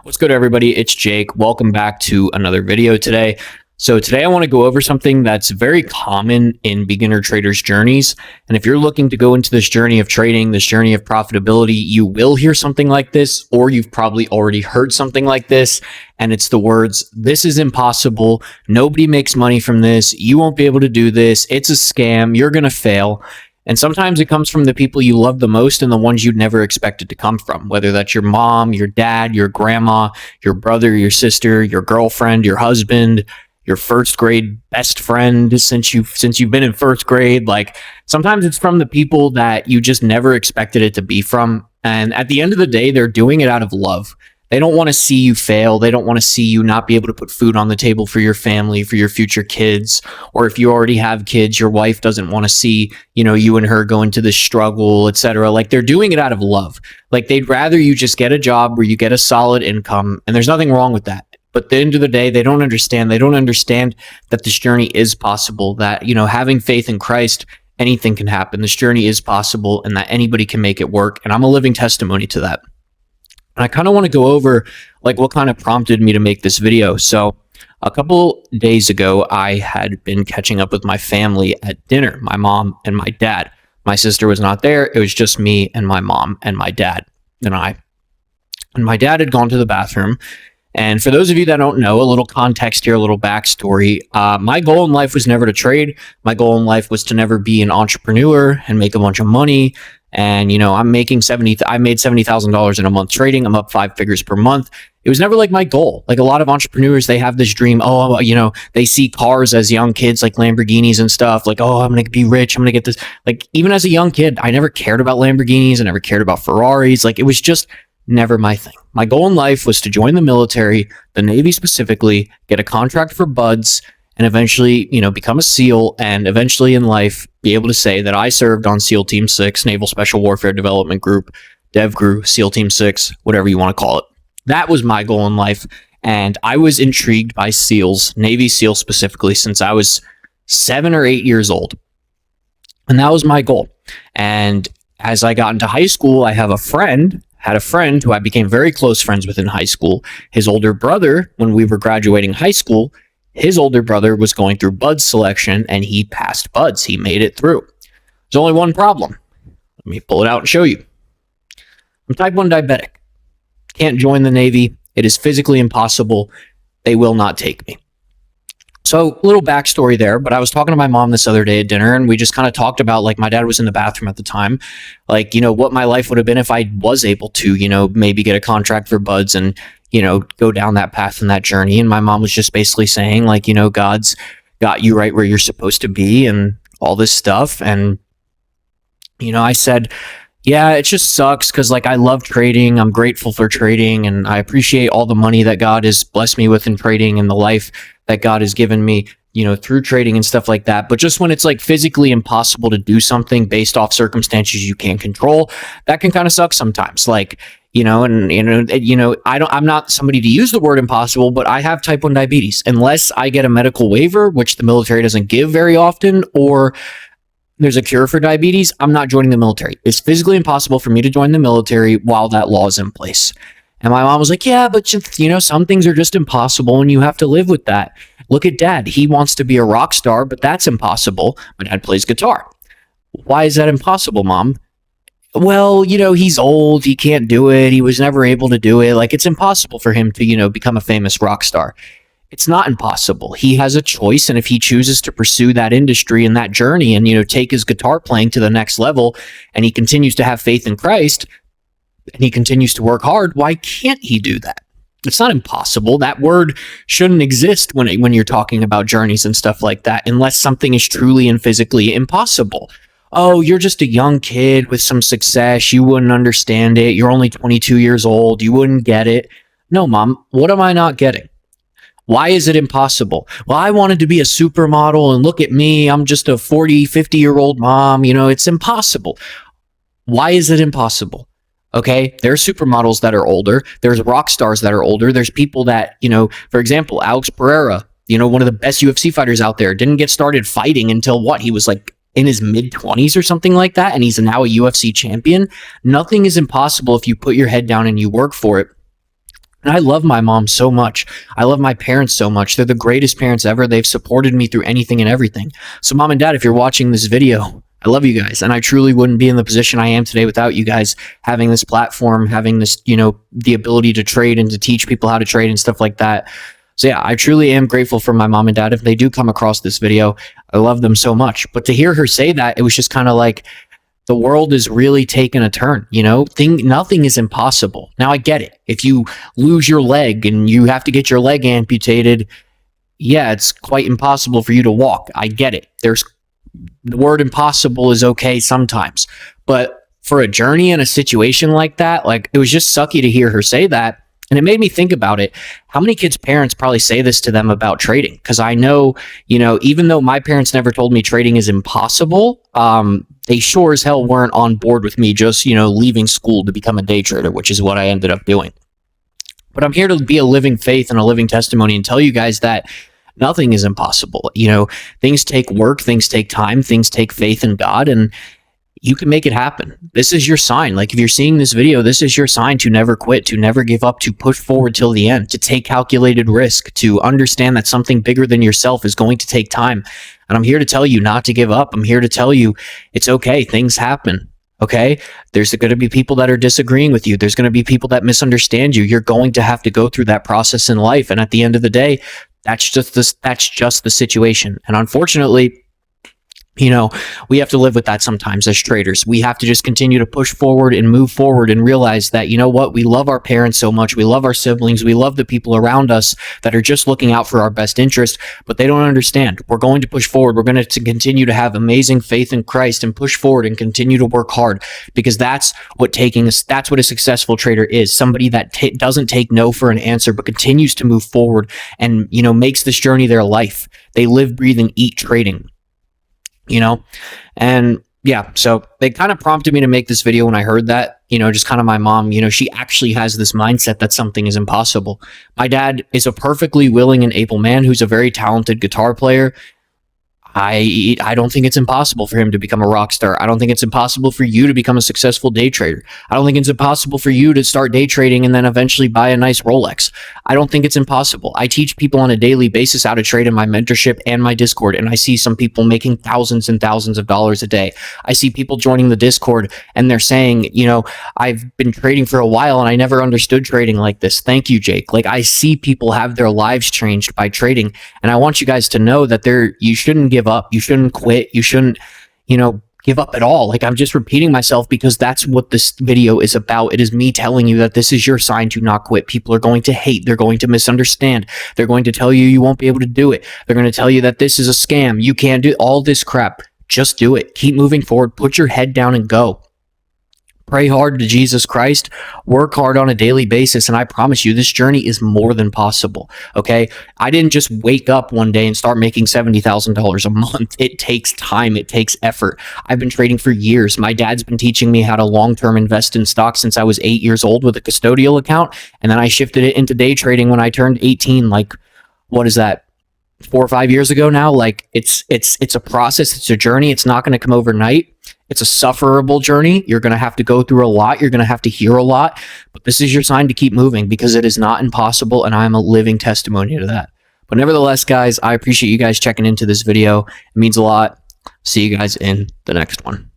What's good, everybody? It's Jake. Welcome back to another video today. So today I want to go over something that's very common in beginner traders' journeys. And if you're looking to go into this journey of trading, this journey of profitability, you will hear something like this, or you've probably already heard something like this. And it's the words, "This is impossible. Nobody makes money from this. You won't be able to do this. It's a scam. You're going to fail." And sometimes it comes from the people you love the most and the ones you'd never expected to come from, whether that's your mom, your dad, your grandma, your brother, your sister, your girlfriend, your husband, your first grade best friend since you've been in first grade. Like, sometimes it's from the people that you just never expected it to be from. And at the end of the day, they're doing it out of love. They don't want to see you fail. They don't want to see you not be able to put food on the table for your family, for your future kids. Or if you already have kids, your wife doesn't want to see, you and her go into this struggle, etc. Like, they're doing it out of love. Like, they'd rather you just get a job where you get a solid income, and there's nothing wrong with that. But at the end of the day, they don't understand. They don't understand that this journey is possible, that, having faith in Christ, anything can happen. This journey is possible, and that anybody can make it work. And I'm a living testimony to that. And I kind of want to go over like what kind of prompted me to make this video. So a couple days ago, I had been catching up with my family at dinner, my mom and my dad. My sister was not there. It was just me and my mom and my dad and I. And my dad had gone to the bathroom. And for those of you that don't know, a little context here, a little backstory. My goal in life was never to trade. My goal in life was to never be an entrepreneur and make a bunch of money. And, I made $70,000 in a month trading. I'm up 5 figures per month. It was never like my goal. Like a lot of entrepreneurs, they have this dream. They see cars as young kids, like Lamborghinis and stuff. Like, I'm going to be rich. I'm going to get this. Like, even as a young kid, I never cared about Lamborghinis. I never cared about Ferraris. Like, it was just never my thing. My goal in life was to join the military, the Navy specifically, get a contract for buds, and eventually, become a SEAL, and eventually in life be able to say that I served on SEAL Team 6, Naval Special Warfare Development Group, DevGru, SEAL Team 6, whatever you want to call it. That was my goal in life, and I was intrigued by SEALs, Navy SEAL specifically, since I was 7 or 8 years old. And that was my goal. And as I got into high school, I had a friend who I became very close friends with in high school. His older brother, when we were graduating high school, his older brother was going through buds selection, and he passed buds. He made it through. There's only one problem. Let me pull it out and show you. I'm type 1 diabetic. Can't join the Navy. It is physically impossible. They will not take me. So, a little backstory there, but I was talking to my mom this other day at dinner, and we just kind of talked about, like, my dad was in the bathroom at the time, like, what my life would have been if I was able to, maybe get a contract for buds and, go down that path and that journey. And my mom was just basically saying, like, God's got you right where you're supposed to be and all this stuff. And, I said, yeah, it just sucks because, like, I love trading. I'm grateful for trading, and I appreciate all the money that God has blessed me with in trading and the life that God has given me, through trading and stuff like that. But just when it's like physically impossible to do something based off circumstances you can't control, that can kind of suck sometimes. Like, I'm not somebody to use the word impossible, but I have type 1 diabetes. Unless I get a medical waiver, which the military doesn't give very often, or there's a cure for diabetes, I'm not joining the military. It's physically impossible for me to join the military while that law is in place. And my mom was like, yeah, but some things are just impossible and you have to live with that. Look at dad. He wants to be a rock star, but that's impossible. My dad plays guitar. Why is that impossible, Mom? Well, he's old. He can't do it. He was never able to do it. Like, it's impossible for him to, become a famous rock star. It's not impossible. He has a choice. And if he chooses to pursue that industry and that journey and, take his guitar playing to the next level, and he continues to have faith in Christ, and he continues to work hard, why can't he do that? It's not impossible. That word shouldn't exist when you're talking about journeys and stuff like that, unless something is truly and physically impossible. Oh, you're just a young kid with some success. You wouldn't understand it. You're only 22 years old. You wouldn't get it. No, Mom, what am I not getting? Why is it impossible? Well, I wanted to be a supermodel, and look at me. I'm just a 40, 50-year-old mom. It's impossible. Why is it impossible? Okay, there's supermodels that are older. There's rock stars that are older. There's people that, for example, Alex Pereira, one of the best UFC fighters out there, didn't get started fighting until he was like in his mid-20s or something like that, and he's now a UFC champion. Nothing is impossible if you put your head down and you work for it. And I love my mom so much. I love my parents so much. They're the greatest parents ever. They've supported me through anything and everything. So mom and dad, if you're watching this video, I love you guys. And I truly wouldn't be in the position I am today without you guys having this platform, having this, the ability to trade and to teach people how to trade and stuff like that. So yeah, I truly am grateful for my mom and dad. If they do come across this video, I love them so much. But to hear her say that, it was just kind of like, the world is really taking a turn, nothing is impossible. Now I get it. If you lose your leg and you have to get your leg amputated, yeah, it's quite impossible for you to walk. I get it. The word impossible is okay sometimes, but for a journey in a situation like that, like, it was just sucky to hear her say that. And it made me think about it. How many kids' parents probably say this to them about trading? Because I know, even though my parents never told me trading is impossible, they sure as hell weren't on board with me just, leaving school to become a day trader, which is what I ended up doing. But I'm here to be a living faith and a living testimony and tell you guys that nothing is impossible. Things take work, things take time, things take faith in God, and you can make it happen. This is your sign. Like, if you're seeing this video, this is your sign to never quit, to never give up, to push forward till the end, to take calculated risk, to understand that something bigger than yourself is going to take time. And I'm here to tell you not to give up. I'm here to tell you it's okay. Things happen. Okay. There's going to be people that are disagreeing with you. There's going to be people that misunderstand you. You're going to have to go through that process in life. And at the end of the day, that's just the situation. And unfortunately, we have to live with that sometimes as traders. We have to just continue to push forward and move forward and realize that, we love our parents so much. We love our siblings. We love the people around us that are just looking out for our best interest, but they don't understand. We're going to push forward. We're going to continue to have amazing faith in Christ and push forward and continue to work hard, because that's what a successful trader is. Somebody that doesn't take no for an answer, but continues to move forward and, makes this journey their life. They live, breathe, and eat trading. And yeah, so they kind of prompted me to make this video when I heard that, just kind of my mom, she actually has this mindset that something is impossible. My dad is a perfectly willing and able man who's a very talented guitar player. I don't think it's impossible for him to become a rock star. I don't think it's impossible for you to become a successful day trader. I don't think it's impossible for you to start day trading and then eventually buy a nice Rolex. I don't think it's impossible. I teach people on a daily basis how to trade in my mentorship and my Discord, and I see some people making thousands and thousands of dollars a day. I see people joining the Discord and they're saying, I've been trading for a while and I never understood trading like this. Thank you, Jake. Like, I see people have their lives changed by trading, and I want you guys to know that you shouldn't give up. You shouldn't quit. You shouldn't, give up at all. Like, I'm just repeating myself because that's what this video is about. It is me telling you that this is your sign to not quit. People are going to hate. They're going to misunderstand. They're going to tell you won't be able to do it. They're going to tell you that this is a scam. You can't do all this crap. Just do it. Keep moving forward. Put your head down and go. Pray hard to Jesus Christ, work hard on a daily basis, and I promise you this journey is more than possible, okay? I didn't just wake up one day and start making $70,000 a month. It takes time. It takes effort. I've been trading for years. My dad's been teaching me how to long-term invest in stocks since I was 8 years old with a custodial account, and then I shifted it into day trading when I turned 18, like, what is that? 4 or 5 years ago now. Like, it's a process. It's a journey. It's not going to come overnight. It's a sufferable journey. You're going to have to go through a lot. You're going to have to hear a lot, but this is your sign to keep moving because it is not impossible. And I'm a living testimony to that. But nevertheless, guys, I appreciate you guys checking into this video. It means a lot. See you guys in the next one.